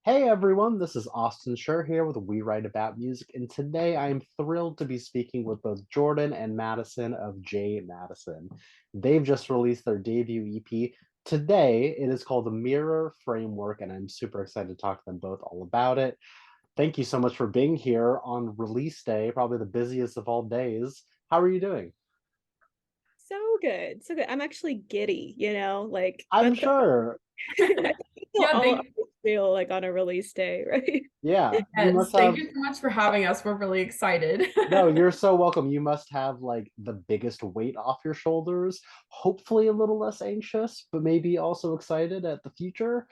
Hey everyone, this is Austin Schur here with We Write About Music, and today I am thrilled to be speaking with both Jordan and Madison of Jaye Madison. They've just released their debut EP. Today, it is called the Mirror Framework, and I'm super excited to talk to them both all about it. Thank you so much for being here on release day, probably the busiest of all days. How are you doing? So good. So good. I'm actually giddy, like I'm that's sure. I think we'll Yeah, all thank feel like on a release day, right? Yeah, you yes. must Thank have. you so much for having us. We're really excited. No, you're so welcome. You must have like the biggest weight off your shoulders. Hopefully, a little less anxious, but maybe also excited at the future.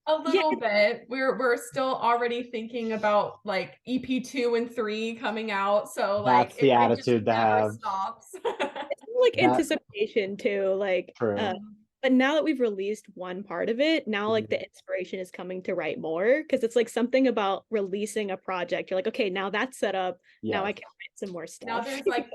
A Yeah, little bit. We're still already thinking about like EP 2 and 3 coming out. So like That's the it just attitude to never have. stops. it's more like That anticipation too, true. but now that we've released one part of it, now like Mhm. the inspiration is coming to write more because it's like something about releasing a project. You're like, okay, now that's set up. Now I Yes, can write some more Now stuff. there's like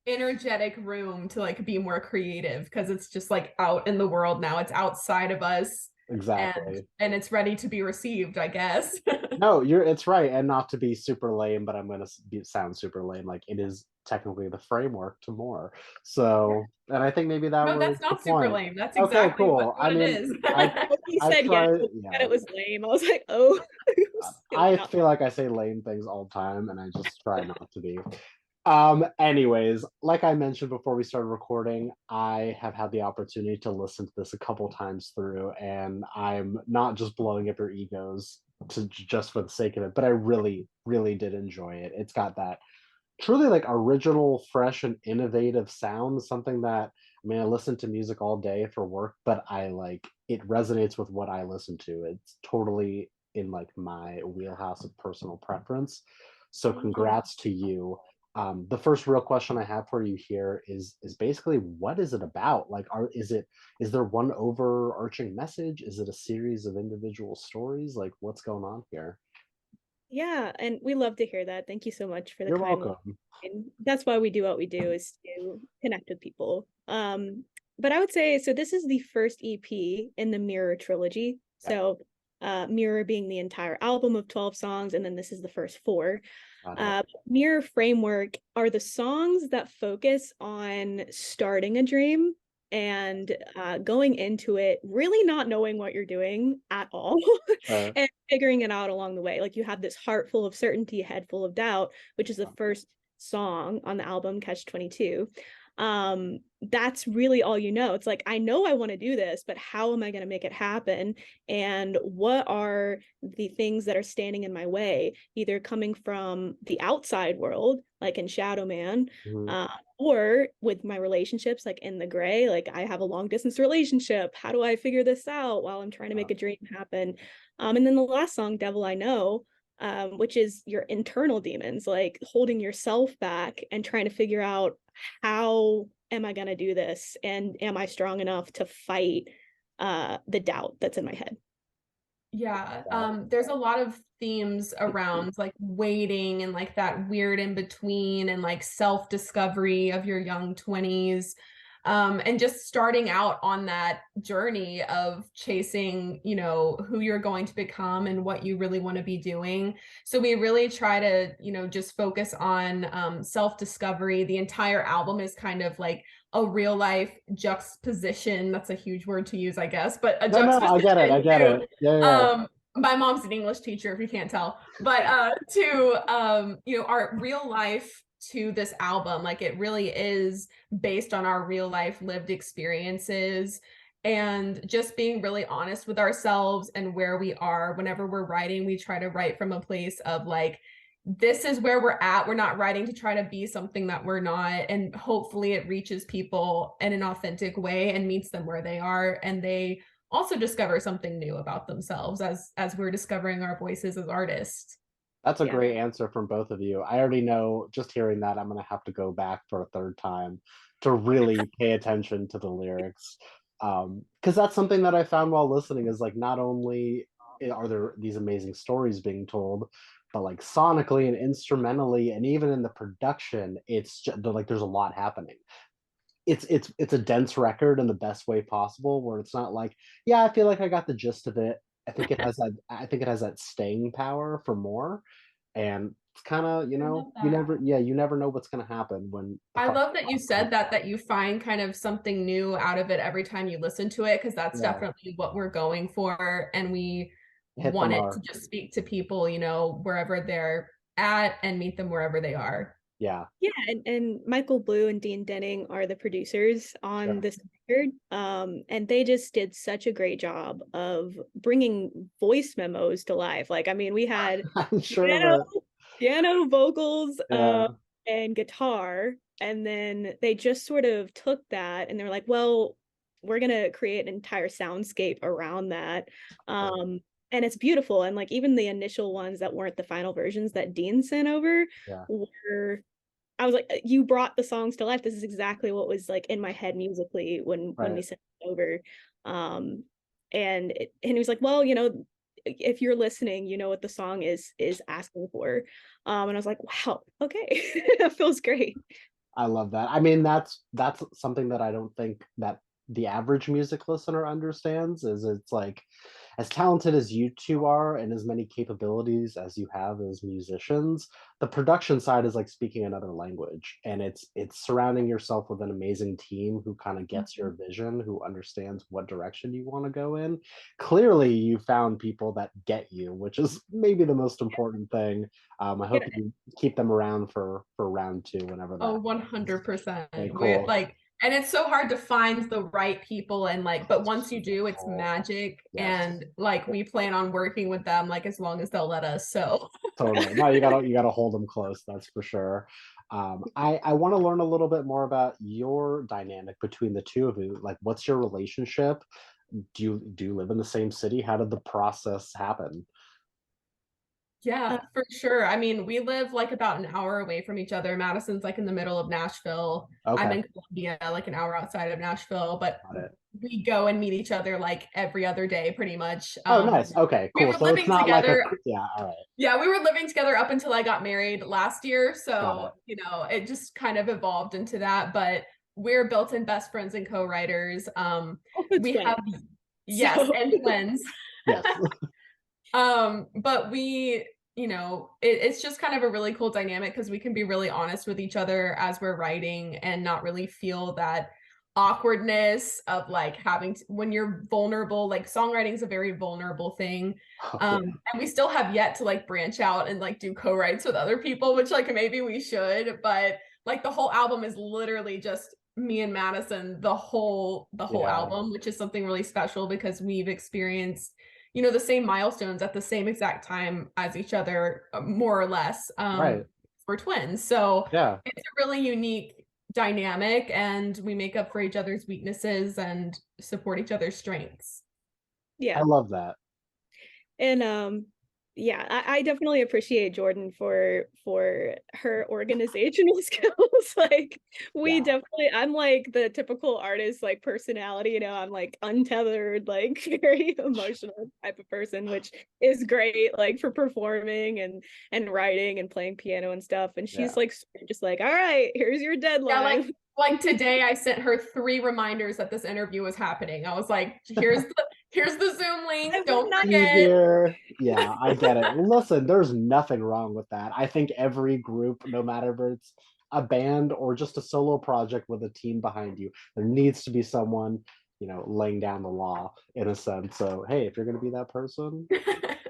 energetic room to like be more creative because it's just like out in the world now. It's outside of us and exactly. and it's ready to be received, I guess. No, it's right, and not to be super lame, but I'm gonna sound super lame. Like it is technically the framework to more. So, and I think maybe that No, was that's the not super point. lame. That's Okay, exactly what, cool. I what it mean, is. When he I said yes, try, when he said yeah. it was lame, I was like, oh, it was I not. feel like I say lame things all the time, and I just try not to be. Anyways, like I mentioned before we started recording, I have had the opportunity to listen to this a couple times through, and I'm not just blowing up your egos to just for the sake of it, but I really, really did enjoy it. It's got that truly like original, fresh, and innovative sound, something that I mean, I listen to music all day for work, but I like it resonates with what I listen to. It's totally in like my wheelhouse of personal preference. So Thank you. congrats to you. The first real question I have for you here is basically what is it about? Like, is there one overarching message? Is it a series of individual stories? Like, what's going on here? Yeah, and we love to hear that. Thank you so much for the You're kind words. welcome. And that's why we do what we do is to connect with people. But I would say so this is the first EP in the Mirror trilogy. Yeah, So Mirror being the entire album of 12 songs, and then this is the first four. got it. Mirror Framework are the songs that focus on starting a dream and going into it really not knowing what you're doing at all Sure. and figuring it out along the way. Like you have this heart full of certainty, head full of doubt, which is the first song on the album Catch 22. That's really all you know. It's like I know I want to do this, but how am I going to make it happen? And what are the things that are standing in my way, either coming from the outside world, like in Shadow Man, Mhm. uh, or with my relationships, like in the gray, like I have a long distance relationship. How do I figure this out while I'm trying to make a dream happen? And then the last song, Devil I Know, which is your internal demons, like holding yourself back and trying to figure out how am I going to do this? And am I strong enough to fight the doubt that's in my head? Yeah, Got it. there's a lot of themes around like waiting and like that weird in between and like self-discovery of your young 20s. And just starting out on that journey of chasing, who you're going to become and what you really want to be doing. So we really try to, just focus on self-discovery. The entire album is kind of like a real life juxtaposition. That's a huge word to use, I guess, but a No, no, I get it. I juxtaposition get to it. Yeah, yeah. my mom's an English teacher, if you can't tell, but to our real life to this album. Like it really is based on our real life lived experiences and just being really honest with ourselves and where we are. Whenever we're writing, we try to write from a place of like, this is where we're at. We're not writing to try to be something that we're not. And hopefully it reaches people in an authentic way and meets them where they are. And they also discover something new about themselves as we're discovering our voices as artists. That's a Yeah. great answer from both of you. I already know just hearing that I'm gonna have to go back for a third time to really pay attention to the lyrics. Because that's something that I found while listening is like not only are there these amazing stories being told, but like sonically and instrumentally and even in the production, it's just like there's a lot happening. It's a dense record in the best way possible where it's not like, yeah, I feel like I got the gist of it. I think it has that staying power for more. And it's kind of, I love you that. never, yeah, you never know what's going to happen when the I project love that you said that you find kind of something new out of it every time you listen to it, because that's yeah, definitely what we're going for. And we hit the want it to mark. just speak to people, wherever they're at and meet them wherever they are. Yeah, Yeah, and Michael Blue and Dean Denning are the producers on sure. this record. And they just did such a great job of bringing voice memos to life. Like, I mean, we had I'm sure piano, that, piano, vocals, yeah, and guitar, and then they just sort of took that and they're like, well, we're gonna create an entire soundscape around that. Um, and it's beautiful. And like even the initial ones that weren't the final versions that Dean sent over yeah, were I was like, you brought the songs to life. This is exactly what was like in my head musically when we right. sent it over. Um, and he was like, well, if you're listening, you know what the song is asking for. And I was like, wow, okay, it feels great. I love that. I mean, that's something that I don't think that the average music listener understands is it's like as talented as you two are and as many capabilities as you have as musicians, the production side is like speaking another language. And it's surrounding yourself with an amazing team who kind of gets your vision, who understands what direction you want to go in. Clearly you found people that get you, which is maybe the most important thing. I You hope know, you keep them around for round two whenever that Oh, happens. 100%. Okay, We're cool. like, and it's so hard to find the right people and like, but once you do, it's Difficult. magic. Yes, And like we plan on working with them like as long as they'll let us. So totally. No, you gotta hold them close. That's for sure. I want to learn a little bit more about your dynamic between the two of you. Like, what's your relationship? Do you live in the same city? How did the process happen? yeah, uh, for sure. I mean, we live like about an hour away from each other. Madison's like in the middle of Nashville. I'm Okay, in Columbia, like an hour outside of Nashville, but got it. we go and meet each other like every other day pretty much. Oh, nice. Okay, We cool. were So it's living not like a, together. yeah. All right, Yeah, we were living together up until I got married last year. got So, it. it just kind of evolved into that. But we're built-in best friends and co-writers. also We have, twins. yes, So and twins. Yes. But it's just kind of a really cool dynamic because we can be really honest with each other as we're writing and not really feel that awkwardness of like having to, when you're vulnerable, like songwriting is a very vulnerable thing. Oh, yeah. And we still have yet to like branch out and like do co-writes with other people, which like maybe we should, but like the whole album is literally just me and Madison, the whole Yeah. album, which is something really special because we've experienced the same milestones at the same exact time as each other, more or less. Right. We're twins. So Yeah. it's a really unique dynamic, and we make up for each other's weaknesses and support each other's strengths. I yeah. love that. And yeah, I definitely appreciate Jordan for her organizational skills. Like we Yeah. definitely I'm like the typical artist like personality, I'm like untethered, like very emotional type of person, which is great like for performing and writing and playing piano and stuff. And she's Yeah. like just like, all right, here's your Yeah, deadline. like today I sent her 3 reminders that this interview was happening. I was like, here's the Zoom link. I would Don't not Be forget. here. Yeah, I get it. Well, listen, there's nothing wrong with that. I think every group, no matter if it's a band or just a solo project with a team behind you, there needs to be someone, laying down the law in a sense. So, hey, if you're going to be that person,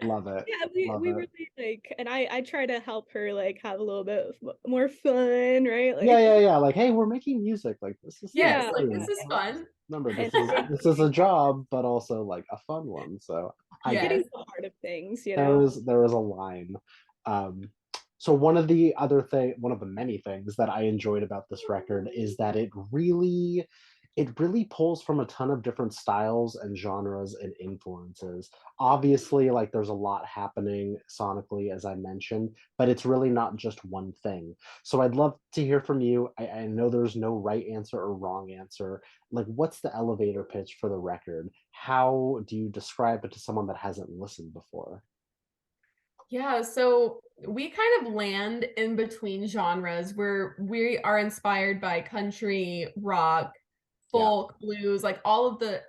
love it. Yeah, Love we it. really like, and I try to help her like have a little bit more fun, right? Yeah, Like, yeah, yeah. Like, hey, we're making music. Like, this is Yes, yeah, like this important. is fun. Remember, and this is a job, but also like a fun one. So I get Yes. getting to the heart of things, there is a line. Um, so one of the many things that I enjoyed about this record is that it really pulls from a ton of different styles and genres and influences. Obviously, like there's a lot happening sonically, as I mentioned, but it's really not just one thing. So I'd love to hear from you. I know there's no right answer or wrong answer. Like, what's the elevator pitch for the record? How do you describe it to someone that hasn't listened before? Yeah, so we kind of land in between genres where we are inspired by country, rock, folk, blues, like all of the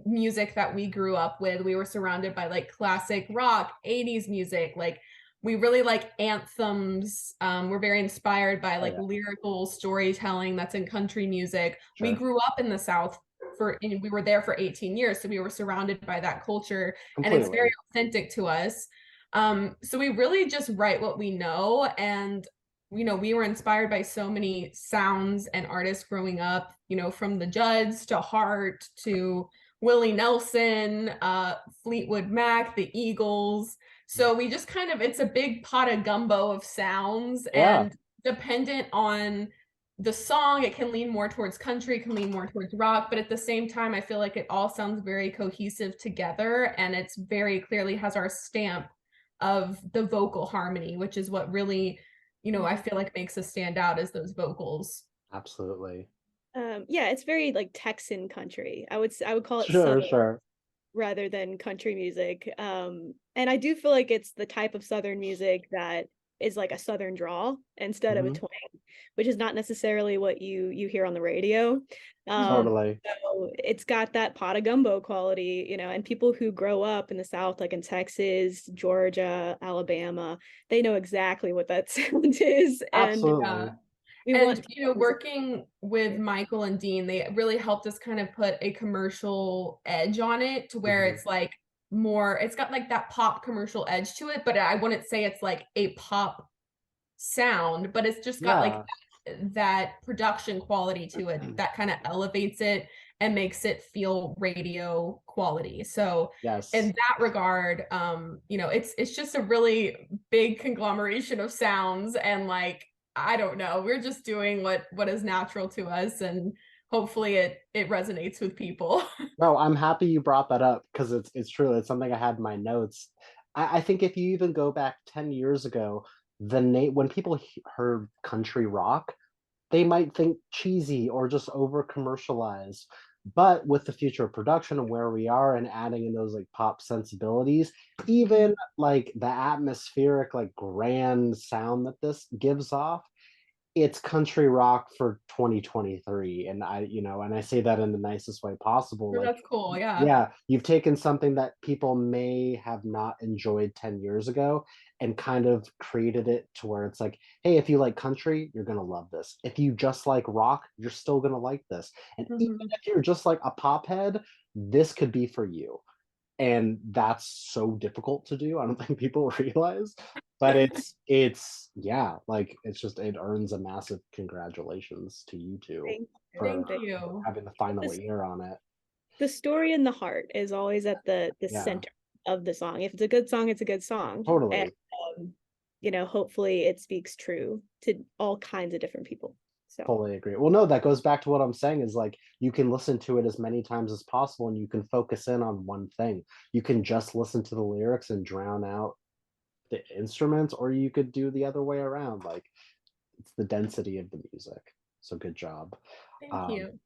music that we grew up with. We were surrounded by like classic rock, 80s music, like we really like anthems. We're very inspired by like lyrical storytelling that's in country music. We grew up in the South and we were there for 18 years, so we were surrounded by that culture. And it's very authentic to us. So we really just write what we know. And we were inspired by so many sounds and artists growing up, from the Judds to Hart to Willie Nelson, Fleetwood Mac, the Eagles. So we just it's a big pot of gumbo of sounds, and dependent on the song, it can lean more towards country, can lean more towards rock, but at the same time, I feel like it all sounds very cohesive together, and it's very clearly has our stamp of the vocal harmony, which is what really, I feel like makes us stand out, as those vocals. Absolutely. Yeah, it's very like Texan country. I would call it Southern rather than country music. And I do feel like it's the type of Southern music that is like a Southern draw instead of a twang, which is not necessarily what you hear on the radio. Totally. So it's got that pot of gumbo quality, and people who grow up in the South, like in Texas, Georgia, Alabama, they know exactly what that sound is. Absolutely. And working with Michael and Dean, they really helped us kind of put a commercial edge on it, to where it's like more, it's got like that pop commercial edge to it, but I wouldn't say it's like a pop sound, but it's just got like that production quality to it that kind of elevates it and makes it feel radio quality. So in that regard, it's just a really big conglomeration of sounds, and like, I don't know, we're just doing what is natural to us, and hopefully it resonates with people. No, I'm happy you brought that up, because it's true. It's something I had in my notes. I think if you even go back 10 years ago, when people heard country rock, they might think cheesy or just over commercialized. But with the future of production and where we are, and adding in those like pop sensibilities, even like the atmospheric, like grand sound that this gives off, it's country rock for 2023. And I say that in the nicest way possible. Like, that's cool. Yeah, you've taken something that people may have not enjoyed 10 years ago and kind of created it to where it's like, hey, if you like country, you're gonna love this. If you just like rock, you're still gonna like this. And even if you're just like a pop head, this could be for you. And that's so difficult to do. I don't think people realize, but it's just, it earns a massive congratulations to you two for having the final ear on it. The story and the heart is always at the center of the song. If it's a good song, it's a good song. Totally. And hopefully it speaks true to all kinds of different people. So totally agree. Well, no, that goes back to what I'm saying, is like, you can listen to it as many times as possible, and you can focus in on one thing. You can just listen to the lyrics and drown out the instruments, or you could do the other way around. Like, it's the density of the music. So good job. Thank you.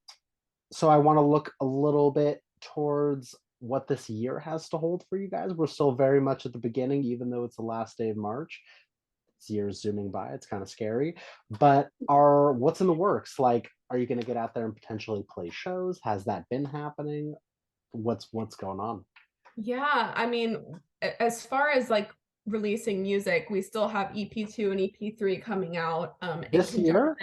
So I want to look a little bit towards what this year has to hold for you guys. We're still very much at the beginning, even though it's the last day of March. This year's zooming by. It's kind of scary. But what's in the works? Like, are you going to get out there and potentially play shows? Has that been happening? What's going on? Yeah, I mean, as far as like releasing music, we still have EP2 and EP3 coming out this year.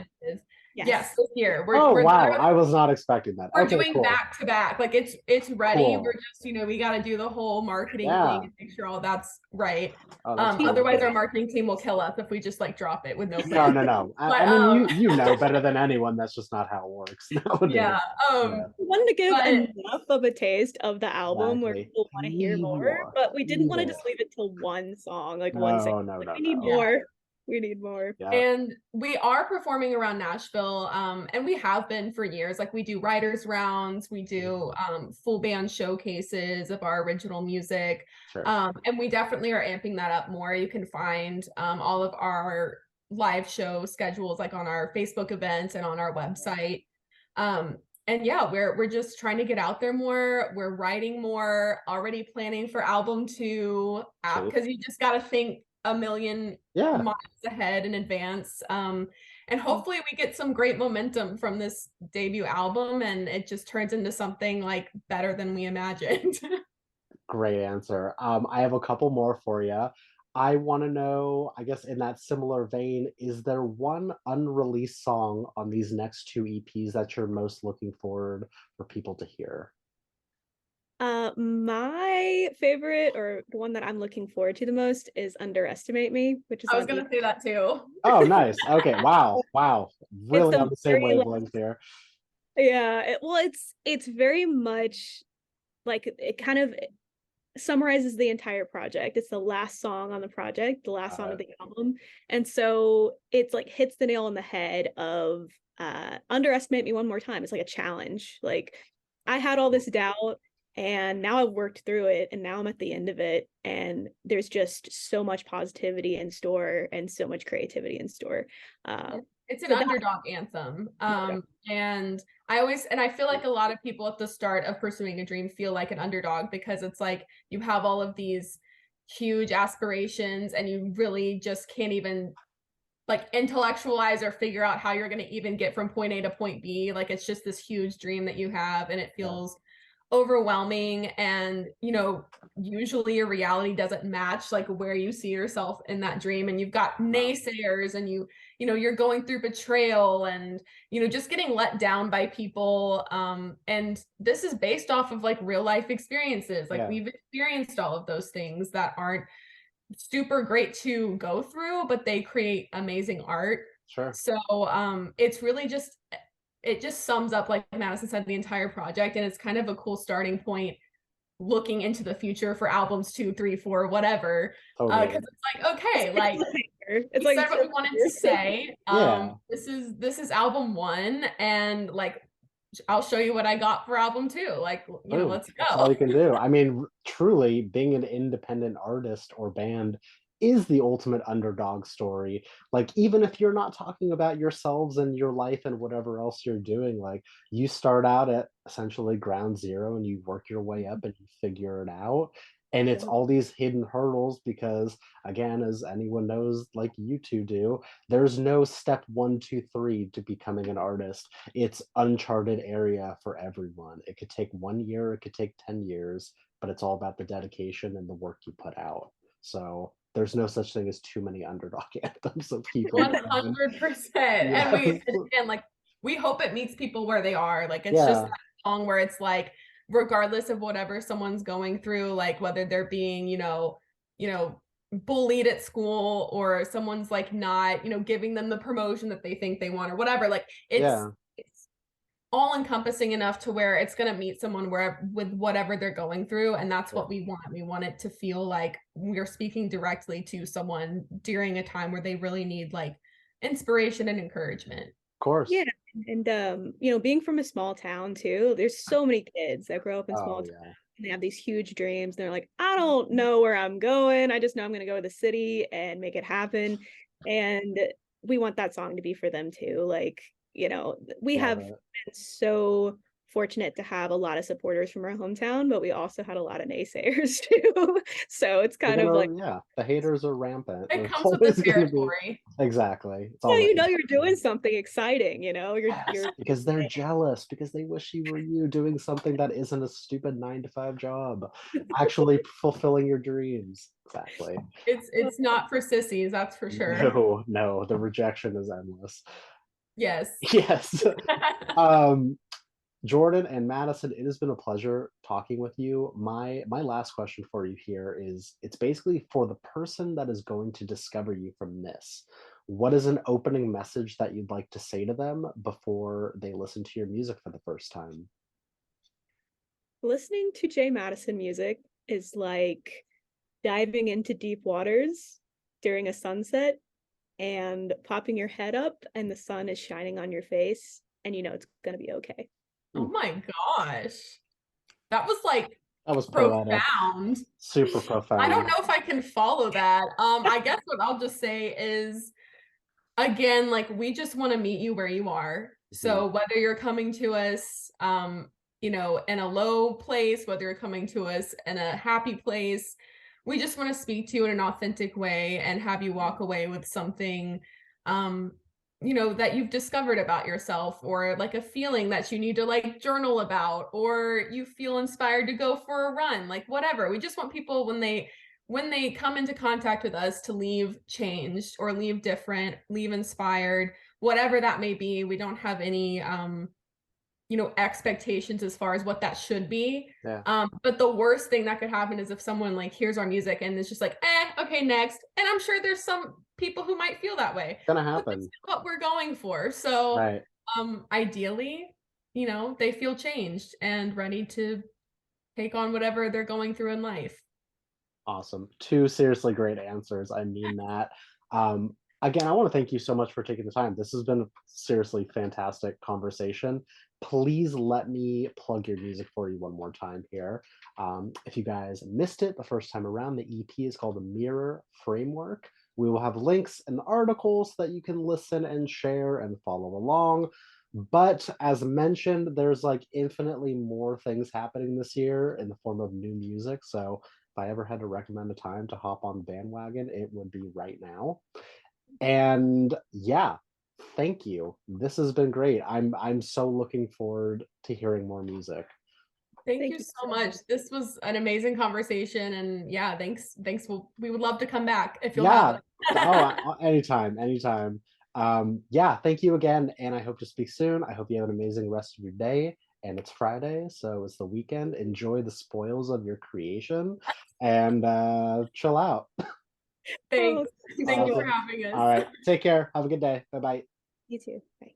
Yes, this year. Wow, I was not expecting that. We're doing back to back. Like, it's ready. Cool. We're just, we got to do the whole marketing thing and make sure all that's right. Otherwise our marketing team will kill us if we just like drop it with no plan. No. I mean, you know better than anyone, that's just not how it works nowadays. We wanted to give enough of a taste of the album where people want to hear more, but we didn't want to just leave it to one song, like one single. We need more. We need more. Yeah. And we are performing around Nashville, and we have been for years. Like, we do writers rounds, we do full band showcases of our original music. Sure. And we definitely are amping that up more. You can find all of our live show schedules like on our Facebook events and on our website. And yeah, we're just trying to get out there more. We're writing more, already planning for album 2, because you just got to think a million miles ahead in advance. And and hopefully we get some great momentum from this debut album and it just turns into something like better than we imagined. Great answer. I have a couple more for you. I want to know, I guess in that similar vein, is there one unreleased song on these next two EPs that you're most looking forward for people to hear? My favorite, or the one that I'm looking forward to the most, is Underestimate Me, which is I was on gonna EP. say that too. Oh, nice. Okay. Wow. Wow. It's Really a on the same very like, wavelength here. yeah, it's very much like it kind of summarizes the entire project. It's the last song on the project, the last song of the album. And so it's like hits the nail on the head of underestimate me one more time. It's like a challenge. Like I had all this doubt and now I've worked through it and now I'm at the end of it and there's just so much positivity in store and so much creativity in store. It's an So that underdog anthem. And I feel like a lot of people at the start of pursuing a dream feel like an underdog because it's like you have all of these huge aspirations and you really just can't even like intellectualize or figure out how you're going to even get from point A to point B. Like it's just this huge dream that you have and it feels overwhelming, and usually your reality doesn't match like where you see yourself in that dream, and you've got naysayers, and you're going through betrayal and just getting let down by people, and this is based off of like real life experiences. Like we've experienced all of those things that aren't super great to go through, but they create amazing art. Sure. So it's really just, it just sums up, like Madison said, the entire project, and it's kind of a cool starting point looking into the future for albums 2, 3, 4, whatever. Because it's like, okay, like it's we like said what we wanted to say. Yeah. This is album 1, and like I'll show you what I got for album 2. Like, let's That's all go. you can do. I mean, truly, being an independent artist or band is the ultimate underdog story. Like, even if you're not talking about yourselves and your life and whatever else you're doing, like, you start out at essentially ground zero and you work your way up and you figure it out. And it's all these hidden hurdles because, again, as anyone knows, like you two do, there's no step 1, 2, 3 to becoming an artist. It's uncharted area for everyone. It could take 1 year, it could take 10 years, but it's all about the dedication and the work you put out. So there's no such thing as too many underdog anthems of people. 100%. And again, like we hope it meets people where they are. Like it's just that song where it's like, regardless of whatever someone's going through, like whether they're being, bullied at school, or someone's like not, giving them the promotion that they think they want or whatever, like it's all encompassing enough to where it's going to meet someone with whatever they're going through. And that's what we want. We want it to feel like we're speaking directly to someone during a time where they really need like inspiration and encouragement. Of course. Yeah. And being from a small town too, there's so many kids that grow up in small towns and they have these huge dreams. They're like, I don't know where I'm going. I just know I'm going to go to the city and make it happen. And we want that song to be for them too. Like, we have been so fortunate to have a lot of supporters from our hometown, but we also had a lot of naysayers too. So it's kind of like, the haters are rampant. It comes with the territory. Exactly. It's all you're doing something exciting, you're because they're jealous, because they wish you were you doing something that isn't a stupid 9-to-5 job, actually fulfilling your dreams. Exactly. It's not for sissies, that's for sure. No, the rejection is endless. Yes. Yes. Jordan and Madison, it has been a pleasure talking with you. My last question for you here is, it's basically for the person that is going to discover you from this. What is an opening message that you'd like to say to them before they listen to your music for the first time? Listening to Jaye Madison music is like diving into deep waters during a sunset and popping your head up and the sun is shining on your face and it's going to be okay. Oh my gosh. That was profound. Super profound. I don't know if I can follow that. I guess what I'll just say is, again, like we just want to meet you where you are. So whether you're coming to us in a low place, whether you're coming to us in a happy place, we just want to speak to you in an authentic way and have you walk away with something you know, that you've discovered about yourself, or like a feeling that you need to like journal about, or you feel inspired to go for a run, like whatever. We just want people when they come into contact with us to leave changed or leave different, leave inspired, whatever that may be. We don't have any you know, expectations as far as what that should be. Yeah. But the worst thing that could happen is if someone like hears our music and is just like, okay, next. And I'm sure there's some people who might feel that way. It's gonna But that's happen. what we're going for. So Right. ideally, you know, they feel changed and ready to take on whatever they're going through in life. Awesome. Two seriously great answers. I mean that. Again, I want to thank you so much for taking the time. This has been a seriously fantastic conversation. Please let me plug your music for you one more time here. If you guys missed it the first time around, the EP is called the Mirror Framework. We will have links and articles that you can listen and share and follow along. But as mentioned, there's like infinitely more things happening this year in the form of new music. So if I ever had to recommend a time to hop on the bandwagon, it would be right now. And yeah, thank you. This has been great. I'm so looking forward to hearing more music. Thank you so much. This was an amazing conversation, and yeah, thanks. We would love to come back if you'll have Yeah. it. Anytime, anytime. Yeah, thank you again, and I hope to speak soon. I hope you have an amazing rest of your day. And it's Friday, so it's the weekend. Enjoy the spoils of your creation and chill out. Thanks. Oh, Thank you for Awesome. having us. All right. Take care. Have a good day. Bye bye. you too. Bye.